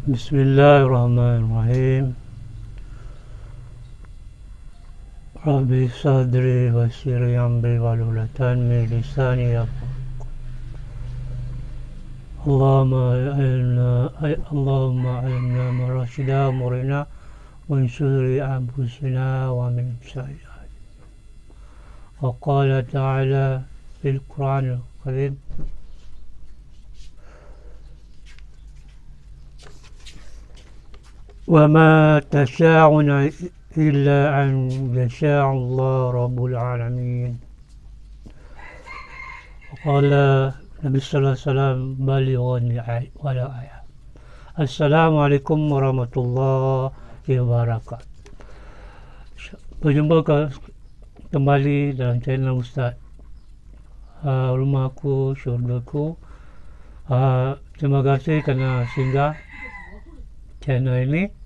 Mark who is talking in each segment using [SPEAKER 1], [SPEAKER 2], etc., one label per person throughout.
[SPEAKER 1] Bismillahirrahmanirrahim. Rabbi sadri wa sirri amri walulatan min lisani yafqahu. Allahumma alimna marashida murina min syurri anfusina wa min sayyi'ati. Wa qala ta'ala fil Qur'anil Karim, وما تشاءون إلا أن يشاء الله رب العالمين. وقال النبي صلى الله عليه وسلم بلغني ولا آية. Assalamualaikum warahmatullahi wabarakatuh. Berjumpa kembali dalam channel Ustaz. Rumahku, syurgaku. Terima kasih kerana singgah channel ini.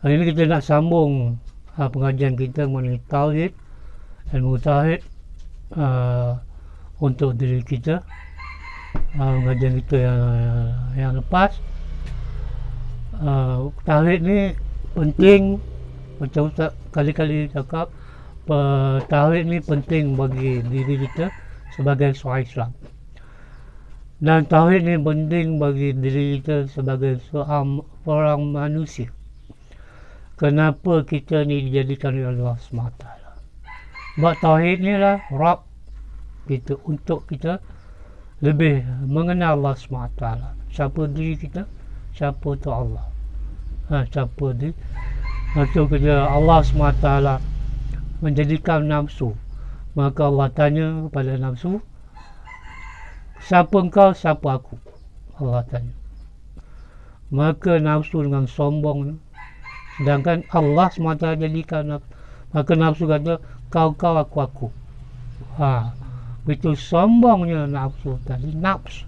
[SPEAKER 1] Hari ini kita nak sambung pengajian kita mengenai tauhid, ilmu tauhid untuk diri kita. Pengajian kita yang lepas, tauhid ni penting. Macam Ustaz kali-kali cakap, tauhid ni penting bagi diri kita sebagai seorang Islam. Dan tauhid ni penting bagi diri kita sebagai seorang manusia. Kenapa kita ni dijadikan oleh Allah SWT? Sebab tauhid ni lah Rabb kita, untuk kita lebih mengenal Allah SWT. Siapa diri kita, siapa tu Allah. Siapa diri. Maksud kerja Allah SWT menjadikan nafsu. Maka Allah tanya kepada nafsu, siapa engkau, siapa aku? Allah tanya. Maka nafsu dengan sombong, sedangkan Allah semata jadikan nafsu. Maka nafsu kata, kau, aku. Itu sombongnya nafsu tadi. Nafsu.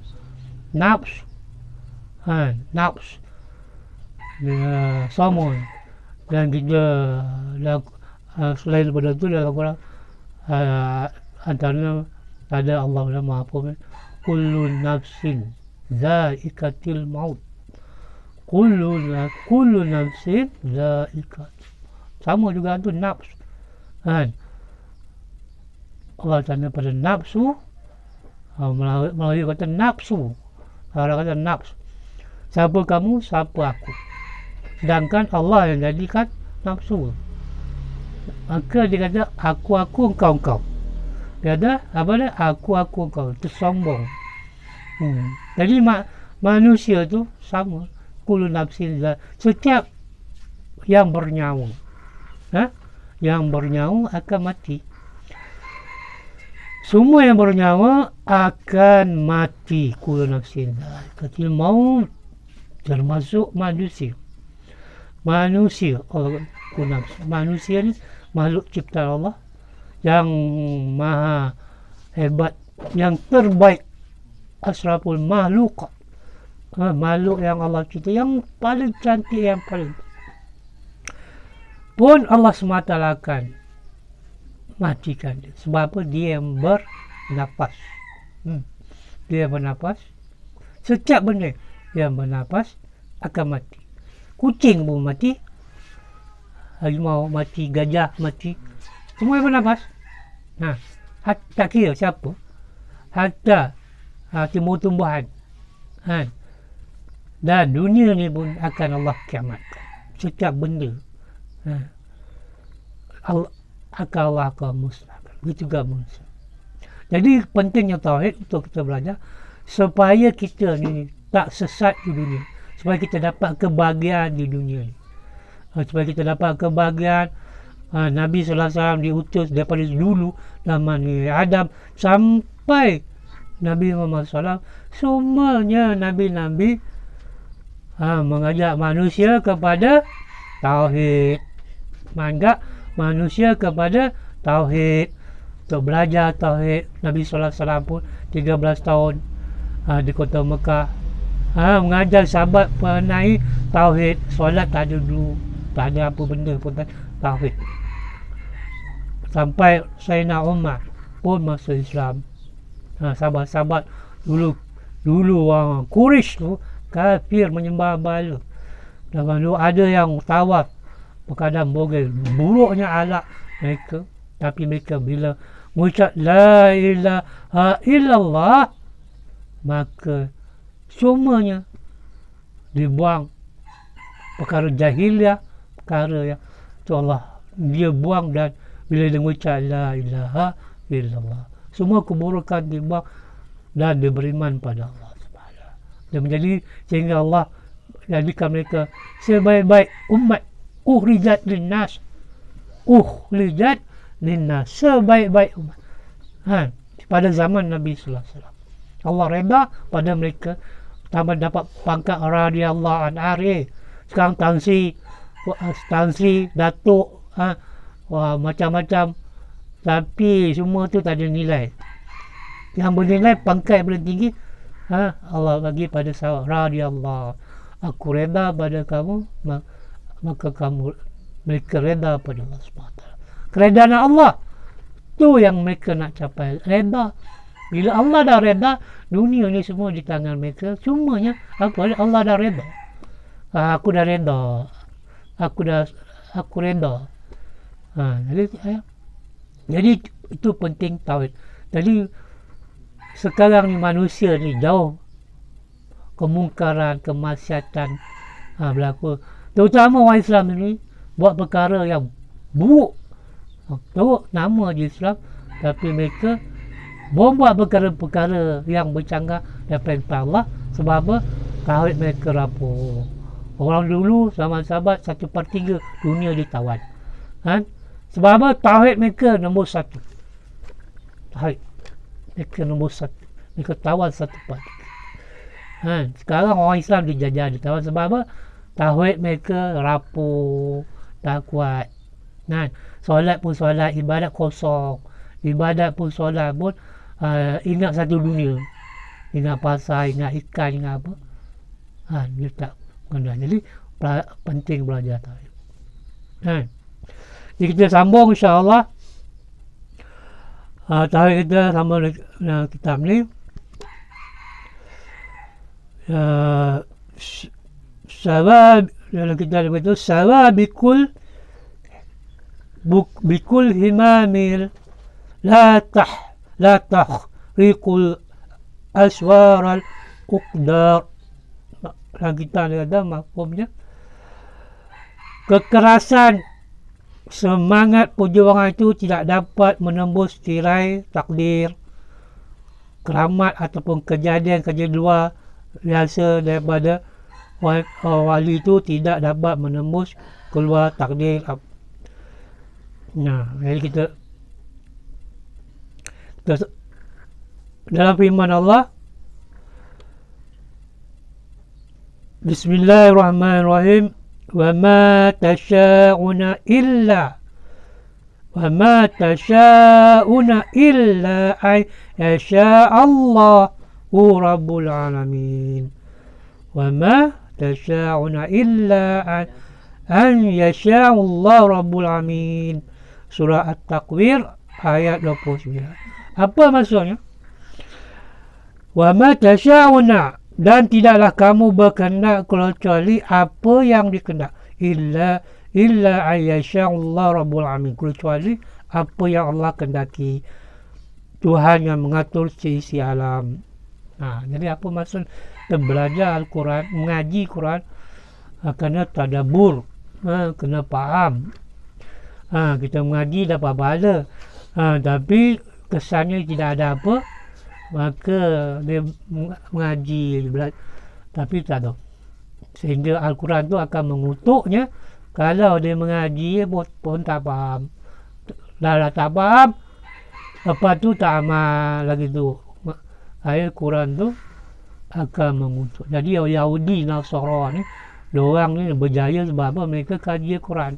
[SPEAKER 1] Sombong. Dan kita selain daripada itu dalam Quran, antaranya ada Allah Maha Pengampun, kullu nafsin za'iqatil maut. Kullu nafsin za'iqat. Sama juga tu nafs. Allah tanya pada nafsu, melalui kata nafsu. Allah kata nafs. Siapa kamu, siapa aku. Sedangkan Allah yang jadikan nafsu. Maka dia kata aku, engkau. Dia ada apa dia? Aku, engkau. Itu sombong. Jadi manusia tu sama. Kullu nafsin, setiap yang bernyawa, yang bernyawa akan mati. Semua yang bernyawa akan mati. Kullu nafsin za'iqatil maut, termasuk manusia. Manusia ni makhluk ciptaan Allah yang maha hebat, yang terbaik, asraful makhluk. Makhluk yang Allah cipta, yang paling cantik, yang paling pun Allah semata akan matikan dia. Sebab apa? Dia yang bernafas. Dia bernafas. Setiap benda yang bernafas akan mati. Kucing pun mati, harimau mati, gajah mati, semua yang bernafas. Tak kira siapa, hatta tumbuh-tumbuhan. Dan dunia ni pun akan Allah kiamatkan. Setiap benda Allah akan musnahkan. Begitu juga manusia. Jadi pentingnya tauhid untuk kita belajar supaya kita ni tak sesat di dunia, supaya kita dapat kebahagiaan di dunia ni. Supaya kita dapat kebahagiaan. Nabi SAW diutus daripada dulu zaman Adam sampai Nabi Muhammad SAW, semuanya Nabi-Nabi mengajak manusia kepada tauhid. Mengajak manusia kepada tauhid, untuk belajar tauhid. Nabi SAW pun 13 tahun di kota Mekah, mengajar sahabat mengenai tauhid. Solat tak ada dulu, tak ada apa benda pun tauhid. Sampai Sayyidina Umar pun masuk Islam. Sahabat-sahabat dulu orang Quraisy tu kafir, menyembah bala. Dan ada yang tawaf berkadang bogel, buruknya alak mereka, tapi mereka bila mengucap la ilaha illallah, maka semuanya dibuang perkara jahiliah, perkara yang tu Allah dia buang, dan bila dia mengucap la ilaha illallah, semua keburukan dibuang dan dia beriman pada Allah Subhanahu. Dan menjadi sehingga Allah jadikan mereka sebaik-baik umat, ukhrijat linnas, sebaik-baik umat. Pada zaman Nabi sallallahu alaihi wasallam, Allah redha pada mereka, tambah dapat pangkat radhiyallahu anhu. Sekarang Tan Sri, Datuk, macam-macam, tapi semua tu tak ada nilai. Yang bernilai pangkat yang paling tinggi, Allah bagi pada sahabat radhiyallahu, aku redha pada kamu, maka mereka redha pada Allah SWT. Keredaan Allah tu yang mereka nak capai, redha. Bila Allah dah redha, dunia ni semua di tangan mereka, semuanya Allah dah redha. Aku dah redha, aku redha. Jadi itu penting tauhid. Jadi sekarang ni manusia ni jauh kemungkaran, kemaksiatan berlaku. Terutama orang Islam ni buat perkara yang buruk. Teruk nama je Islam, tapi mereka membuat perkara-perkara yang bercanggah daripada Allah. Sebab apa? Tauhid mereka rapuh. Orang dulu zaman sahabat 1/3 dunia ditawan. Sebab apa? Tauhid mereka nombor 1. Tauhid mereka nombor 1. Mereka tawan 1/3. Sekarang orang Islam dijajah, ditawan. Sebab apa? Tauhid mereka rapuh, tak kuat. Solat pun solat, ibadat kosong. Ibadat pun solat pun ingat satu dunia. Ingat pasar, ingat ikan, ingat apa. Dia tak kenal. Jadi penting belajar tauhid. Jadi kita sambung insya-Allah. Tauhid kita sambung dengan kitab ni. Sawab dalam kitab itu sawabikul bikul himamil la tahriqul aswar al-uqdar. Dalam kitab ni ada mafhumnya, kekerasan semangat perjuangan itu tidak dapat menembus tirai takdir, keramat ataupun kejadian-kejadian luar biasa daripada wali itu tidak dapat menembus keluar takdir. Jadi kita dalam firman Allah, Bismillahirrahmanirrahim, wa ma tasha'una illa ay yasha'allahu rabbul alamin. Wa ma tasha'una illa an yasha'allahu rabbul alamin. Surah At-Takwir ayat 29. Apa maksudnya? Wa ma tasha'una, dan tidaklah kamu berkehendak kecuali apa yang dikehendak, illa ayyasha'allahu rabbul alamin, kecuali apa yang Allah kehendaki, Tuhan yang mengatur seisi alam. Jadi apa maksud kita belajar Al-Quran, mengaji Quran, kena tadabbur, kena faham. Kita mengaji dapat pahala, tapi kesannya tidak ada apa, maka dia mengaji tapi tak ada, sehingga Al-Quran tu akan mengutuknya kalau dia mengaji pun tak faham. Dah tak faham, lepas tu tak amal lagi tu, ayat Quran tu akan mengutuk. Jadi Yahudi Nasara ni, diorang ni berjaya sebab apa? Mereka kaji Quran.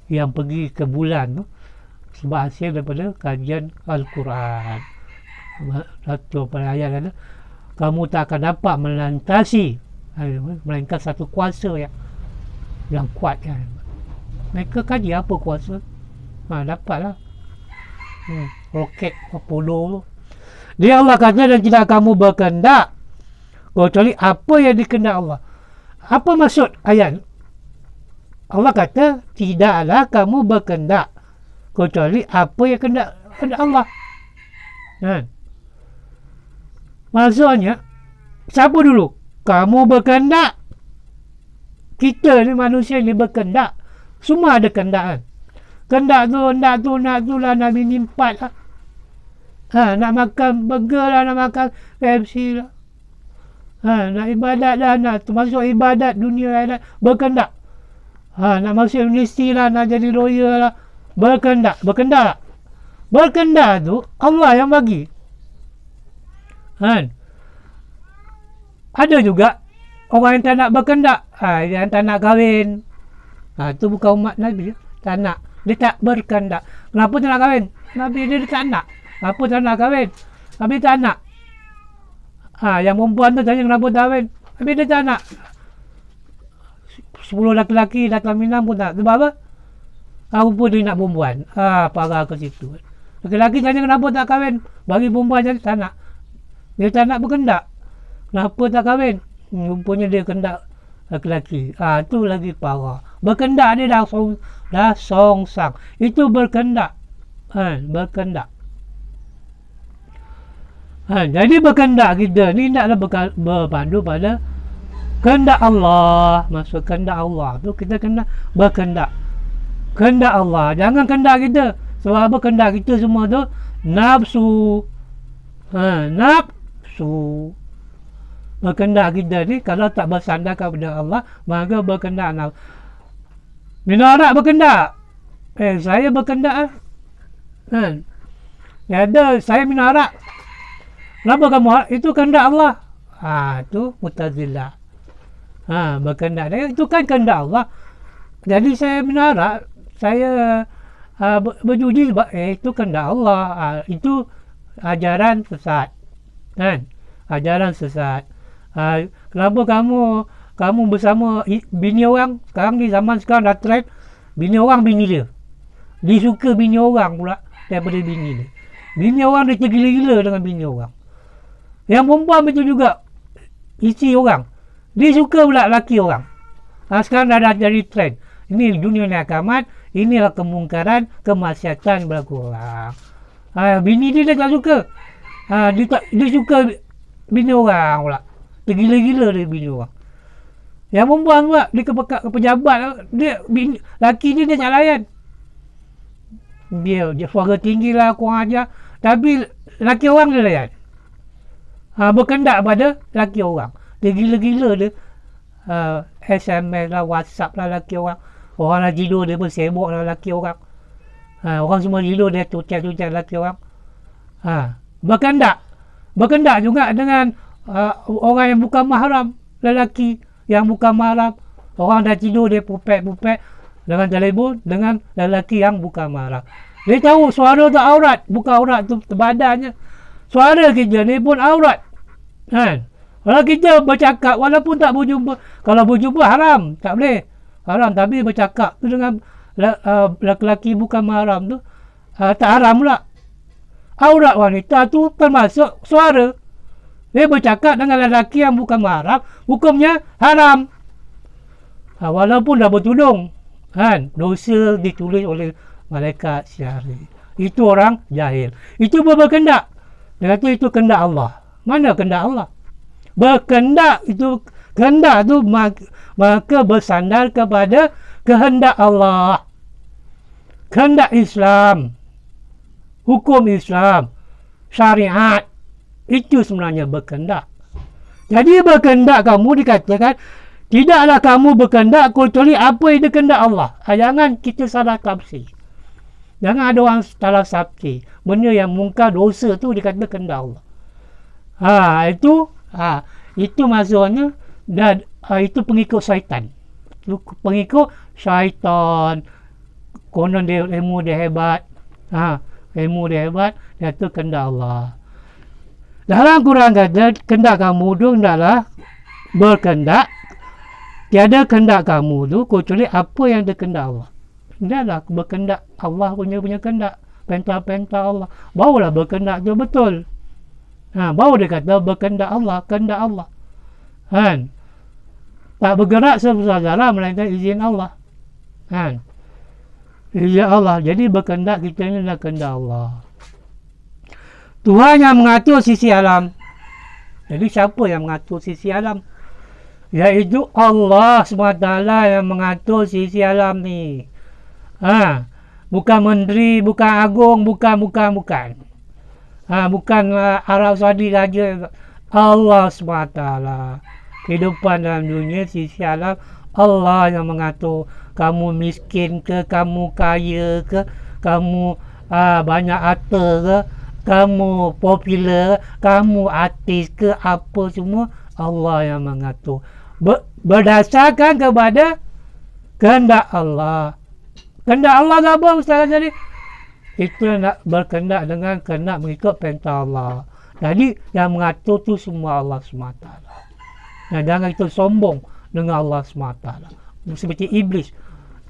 [SPEAKER 1] Yang pergi ke bulan tu sebab hasil daripada kajian Al-Quran. Satu ayat ada, kamu tak akan dapat melintasi melainkan satu kuasa yang kuat kan. Mereka kaji apa kuasa? Dapatlah roket Apollo tu. Dia Allah kata, dan tidak kamu berkehendak kecuali apa yang dikehendak Allah. Apa maksud ayat? Allah kata tidaklah kamu berkehendak kecuali apa yang kehendak Allah. Maksudnya siapa dulu? Kamu berkehendak. Kita ni manusia ni berkehendak. Semua ada kehendak kan. Kehendak tu lah, nak bini 4 lah. Nak makan burger lah, nak makan KFC lah. Nak ibadat lah, nak termasuk ibadat dunia lah, berkehendak. Nak masuk universiti lah, nak jadi lawyer lah, berkehendak. Berkehendak tu Allah yang bagi. Ada juga orang yang tak nak berkehendak, yang tak nak kahwin. Tu bukan umat Nabi. Tak nak. Dia tak berkehendak. Kenapa tak nak kahwin? Nabi dia tak nak. Kenapa tak nak kahwin? Nabi tak nak. Yang perempuan tu tanya kenapa tak kahwin? Nabi dia tak nak. 10 lelaki datang minang pun tak. Sebab apa? Aku pun dia nak perempuan. Parah ke situ. Lelaki tanya kenapa tak kahwin? Bagi perempuan jadi tak nak. Dia tak nak berkehendak. Kenapa tak kahwin? Rupanya dia kehendak lelaki. Tu lagi parah. Berkehendak dia dah songsang. Itu berkehendak. Berkehendak. Jadi berkehendak kita ni taklah berpandu pada kehendak Allah. Maksud kehendak Allah tu kita kena berkehendak. Kehendak Allah. Jangan kehendak kita. Sebab apa kehendak kita semua tu? Nafsu. Nafsu. Berkehendak kita ni kalau tak bersandar kepada Allah, maka berkehendak nafsu. Minarak berkehendak. Saya berkehendak. Ada saya minarak. Kenapa kamu? Itu kehendak Allah. Itu Mu'tazilah. Berkehendak. Itu kan kehendak Allah. Jadi saya minarak. Saya berjudi sebab itu kehendak Allah. Itu ajaran sesat. Ajaran sesat. Kenapa kamu bersama bini orang? Sekarang ni zaman sekarang dah trend bini orang bini dia. Dia suka bini orang pula daripada bini dia. Bini orang dia tergila-gila dengan bini orang. Yang perempuan betul juga, isteri orang, dia suka pula laki orang. Sekarang dah jadi trend. Ini dunia ni akamat. Inilah kemungkaran, kemaksiatan berlaku orang. Bini dia tak suka. Dia suka bini orang pula. Tergila-gila dia bini orang. Yang perempuan pula, dia ke pejabat, laki dia tak layan. Dia suara tinggi lah, kurang ajar. Tapi laki orang dia layan. Berkendak pada laki orang. Dia gila-gila dia. SMS lah, WhatsApp lah laki orang. Orang nak tidur dia pun sibuk lah laki orang. Orang semua tidur dia tucat-tucat laki orang. Berkendak. Berkendak juga dengan orang yang bukan mahram. Lelaki yang bukan mahram. Orang dah tidur dia pupek-pupek dengan telefon dengan lelaki yang bukan mahram. Dia tahu suara tu aurat. Bukan aurat tu badannya. Suara kita ni pun aurat. Kalau kita bercakap walaupun tak berjumpa, kalau berjumpa haram, tak boleh. Haram, tapi bercakap tu dengan lelaki bukan mahram tu tak haram pula. Aurat wanita tu termasuk suara. Dia bercakap dengan lelaki yang bukan mahram, hukumnya haram. Walaupun dah bertudung. Dosa ditulis oleh malaikat syar'i. Itu orang jahil. Itu berkendak. Dia kata itu kehendak Allah. Mana kehendak Allah? Berkendak itu, kehendak tu maka bersandar kepada kehendak Allah. Kehendak Islam. Hukum Islam. Syariat. Itu sebenarnya berkendak. Jadi berkendak kamu dikatakan tidaklah kamu berkendak kecuali apa yang dikehendak Allah. Jangan kita salah tafsir. Jangan ada orang salah tafsir. Benda yang mungkar dosa tu dikatakan kehendak Allah. Itu maksudnya itu pengikut syaitan. Pengikut syaitan. Konon dia ilmu dia hebat. Ilmu dia hebat, dia tu kehendak Allah. Dalam Quran kata kehendak kamu tu hendaklah berkehendak. Tiada kehendak kamu tu kecuali apa yang dikehendak Allah. Hendaklah berkehendak Allah punya kehendak. Perintah-perintah Allah. Barulah berkehendak tu betul. Baru dia kata berkehendak Allah, kehendak Allah. Tak bergerak sebesar-besar melainkan izin Allah. Kan? Ya Allah. Jadi berkehendak kita ni adalah kehendak Allah. Tuhan yang mengatur sisi alam. Jadi siapa yang mengatur sisi alam? Iaitu Allah SWT yang mengatur sisi alam ni. Bukan menteri, bukan agung, bukan. Bukan Arab Saudi saja. Allah SWT. Kehidupan dalam dunia, sisi alam, Allah yang mengatur. Kamu miskin ke, kamu kaya ke, kamu banyak harta ke, kamu popular, kamu artis ke, apa semua, Allah yang mengatur. Berdasarkan kepada kehendak Allah. Kehendak Allah apa Ustaz tadi? Kita nak berkehendak dengan kehendak mengikut perintah Allah. Jadi yang mengatur tu semua Allah SWT. Nah, jangan kita sombong dengan Allah SWT. Seperti iblis.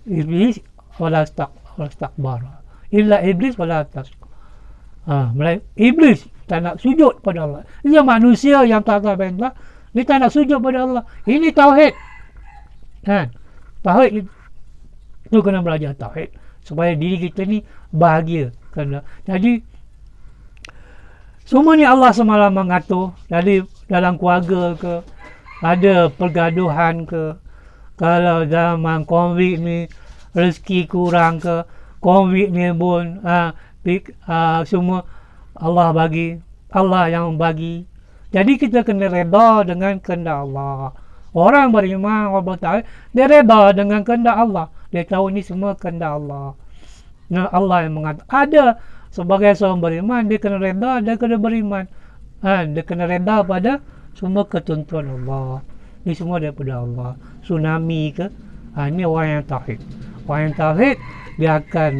[SPEAKER 1] Iblis wala istakbara. Illa iblis wala tastakbara. Iblis tak nak sujud pada Allah. Ini manusia yang tak tahu perintah, dia tak nak sujud pada Allah. Ini tauhid. Tauhid itu kena belajar tauhid supaya diri kita ni bahagia. Jadi semua ni Allah semalam mengatur. Jadi dalam keluarga ke, ada pergaduhan ke, kalau zaman COVID ni rezeki kurang ke, COVID ni pun semua Allah bagi, Allah yang bagi. Jadi kita kena reda dengan kehendak Allah. Orang beriman, orang bertauhid, dia reda dengan kehendak Allah. Dia tahu ni semua kehendak Allah. Nah, Allah yang mengatur. Ada sebagai seorang beriman, dia kena reda, dia kena beriman. Dia kena reda pada semua ketentuan Allah. Ini semua daripada Allah. Tsunami ke, ini orang yang tauhid. Orang yang tauhid, dia akan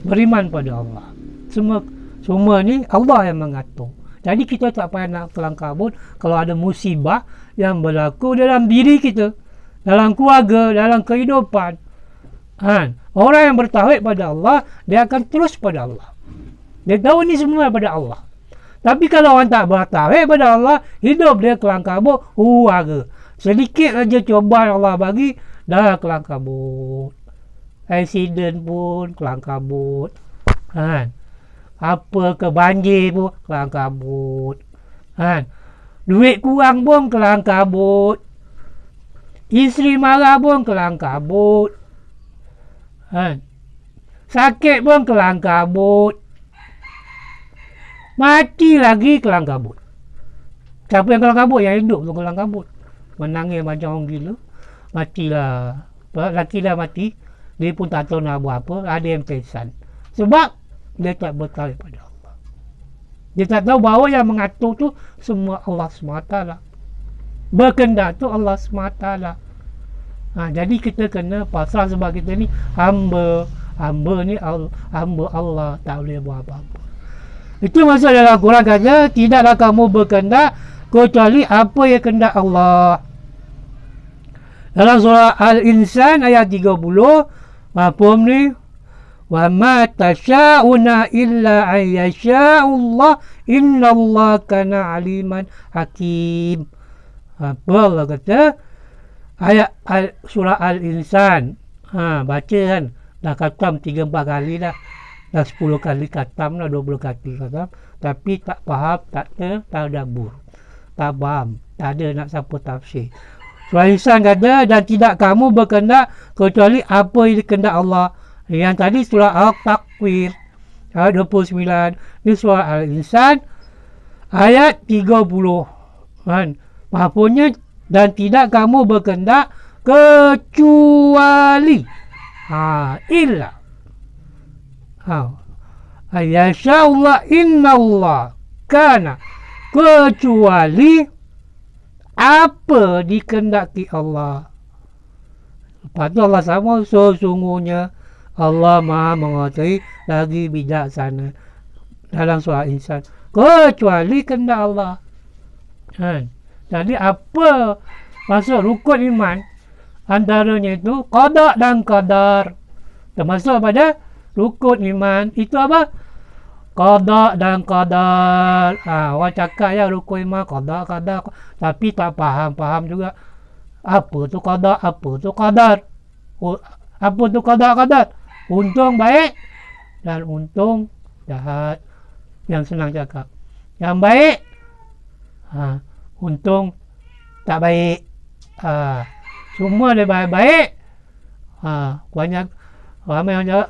[SPEAKER 1] beriman pada Allah. Semua ni Allah yang mengatur. Jadi kita tak payah nak kelang kabut kalau ada musibah yang berlaku dalam diri kita, dalam keluarga, dalam kehidupan. Orang yang bertauhid pada Allah, dia akan terus pada Allah. Dia tahu ni semua daripada Allah. Tapi kalau orang tak bertauhid pada Allah, hidup dia kelang kabut, sedikit aja cobaan Allah bagi, dah kelang kabut. Accident pun kelang kabut. Apa ke banjir pun kelang kabut. Duit kurang pun kelang kabut. Isteri marah pun kelang kabut. Sakit pun kelang kabut. Mati lagi kelang kabut. Siapa yang kelang kabut? Yang hidup tu kelang kabut. Menangis macam orang gila. Matilah. Laki dah mati. Dia pun tak tahu nak buat apa. Ada yang pingsan. Sebab dia tak bertauhid pada Allah. Dia tak tahu bahawa yang mengatur tu semua Allah SWT. Berkehendak tu Allah SWT. Jadi kita kena pasrah sebab kita ni hamba. Hamba ni hamba Allah. Tak boleh buat apa-apa. Itu maksud dalam Quran kata, tidaklah kamu berkehendak kecuali apa yang kehendak Allah. Dalam surah Al-Insan ayat 30, mafhum ni, wa ma tasha'una illa an yasha'ullah innallaha kana aliman hakim. Apa Allah kata? Ayat surah Al-Insan. Baca kan. Dah khatam 3-4 kali dah. Dah 10 kali khatam dah, 20 kali khatam. Tapi tak faham, tak tadabbur. Tak faham. Tak ada nak siapa tafsir. Surah Al-Insan kata, dan tidak kamu berkehendak kecuali apa yang dikehendak Allah. Yang tadi surah Al-Takwir ayat 29. Ini surah Al-Insan ayat 30. Maksudnya, dan tidak kamu berkehendak kecuali illa Yasha'ullah innallah kana, kecuali apa dikehendaki Allah. Lepas tu Allah sama, sesungguhnya Allah Maha mengetahui lagi bijaksana. Dalam surah Insan, kecuali kehendak Allah. Jadi apa maksud rukun iman? Antaranya itu qada dan qadar. Termasuk pada rukun iman itu apa? Qada dan qadar. Orang cakap ya rukun iman qada, tapi tak faham juga apa tu qada, apa tu qadar. Apa tu qada qadar? Untung baik dan untung jahat. Yang senang cakap. Yang baik, untung tak baik. Semua dia baik. Banyak ramai yang cakap,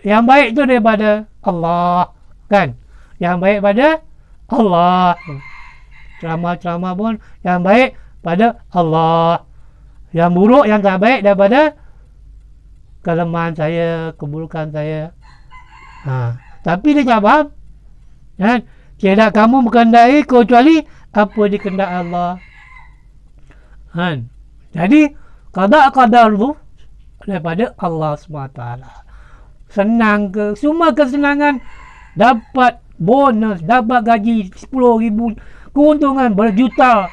[SPEAKER 1] yang baik tu daripada Allah, kan? Yang baik pada Allah. Ceramah-ceramah pun yang baik pada Allah. Yang buruk, yang tak baik daripada kelemahan saya, keburukan saya. Tapi dia tak faham, kan? Tiada kamu berkehendaki kecuali apa dikehendak Allah, kan? Jadi qada qadar tu daripada Allah SWT. Senang ke? Semua kesenangan, dapat bonus, dapat gaji 10,000, keuntungan berjuta,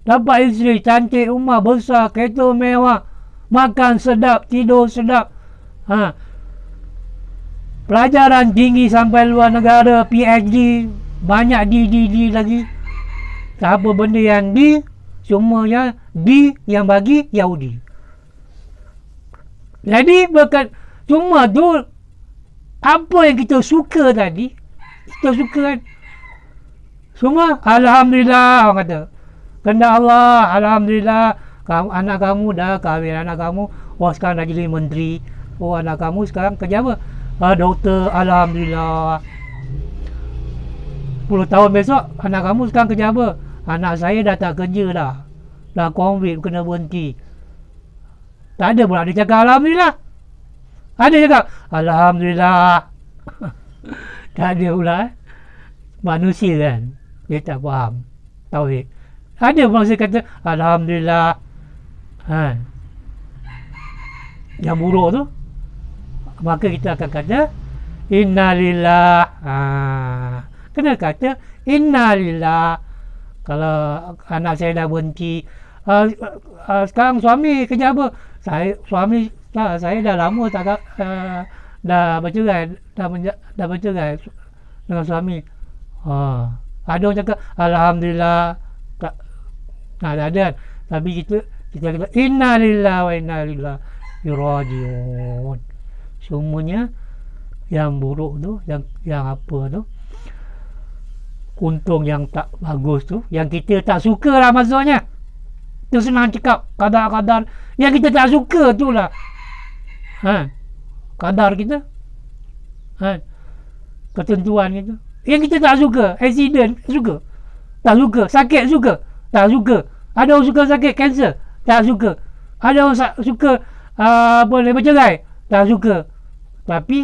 [SPEAKER 1] dapat isteri cantik, rumah besar, kereta mewah, makan sedap, tidur sedap, pelajaran tinggi sampai luar negara, PhD, banyak D lagi. Apa benda yang D, semuanya D yang bagi Yahudi. Jadi berkat cuma tu, apa yang kita suka tadi, kita suka, kan? Semua alhamdulillah, orang kata. Kehendak Allah, alhamdulillah. Anak kamu dah kahwin, anak kamu sekarang dah jadi menteri. Anak kamu sekarang kerja apa? Doktor, alhamdulillah. 10 tahun besok anak kamu sekarang kerja apa? Anak saya dah tak kerja dah COVID, kena berhenti. Tak ada pula dia cakap alhamdulillah. Ada cakap alhamdulillah. Tak ada pula. Manusia kan, dia tak faham tauhid. Ada pula saya kata alhamdulillah. Yang buruk tu, maka kita akan kata innalillah. Kena kata innalillah. Kalau anak saya dah berhenti, sekarang suami kerja apa? Saya dah lama tak dah bercerai, dah bercerai dengan suami. Ada orang cakap alhamdulillah, tak ada. Tapi kita kata innalillah wa inna ilaihi rajiun. Semuanya yang buruk tu, yang apa tu, untung yang tak bagus tu, yang kita tak suka lah maksudnya. Tu senang cakap qada-qadar yang kita tak suka tu lah. Qadar kita, ketentuan kita yang kita tak suka. Accident suka, tak suka. Sakit suka, tak suka. Ada orang suka sakit kanser, tak suka. Ada orang suka bercerai, tak suka. Tapi